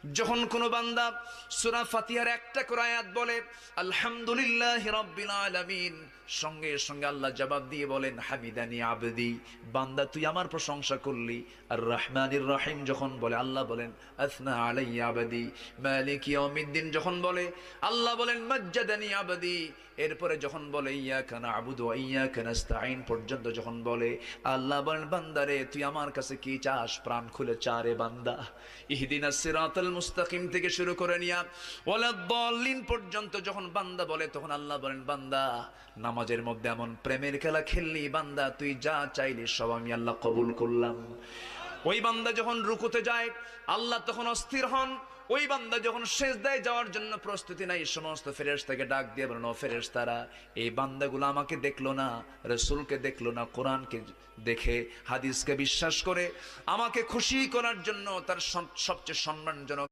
যখন কোন বান্দা সূরা ফাতিহার একটা করে আয়াত বলে আলহামদুলিল্লাহি রাব্বিল আলামিন, সঙ্গে সঙ্গে আল্লাহ জবাব দিয়ে বলেন হামিদানি আবদি, বান্দা তুই আমার প্রশংসা করলি। আর রহমানির রহিম যখন বলে আল্লাহ বলেন আসনা আলাইয়া আবদি। মালিক ইয়াউমিদ্দিন যখন বলে আল্লাহ বলেন মাজ্জাদানি আবদি। এরপরে যখন বলে ইয়াকা না'বুদু ওয়া ইয়াকা নাস্তাঈন পর্যন্ত যখন বলে আল্লাহ বলেন বান্দারে তুই আমার কাছে কি চাস, প্রাণ খুলে চারে বান্দা। ইহদিনাস সিরাতাল মুস্তাকিম থেকে শুরু করে নিয়া ওয়ালাদ-দাল্লিন পর্যন্ত যখন বান্দা বলে তখন আল্লাহ বলেন বান্দা নামাজের মধ্যে এমন প্রেমের খেলা খেললি বান্দা, তুই যা চাইলি সব আমি আল্লাহ কবুল করলাম। ওই বান্দা যখন রুকুতে যায় আল্লাহ তখন অস্থির হন। ওই বান্দা যখন সিজদায় যাওয়ার জন্য প্রস্তুতি নাই, সমস্ত ফেরেশতাকে ডাক দিয়ে বলেন ও ফেরেশতারা, এই বান্দাগুলো আমাকে দেখলো না, রাসূলকে দেখলো না, কোরআনকে দেখে হাদিসকে বিশ্বাস করে আমাকে খুশি করার জন্য তার সবচেয়ে সম্মানজনক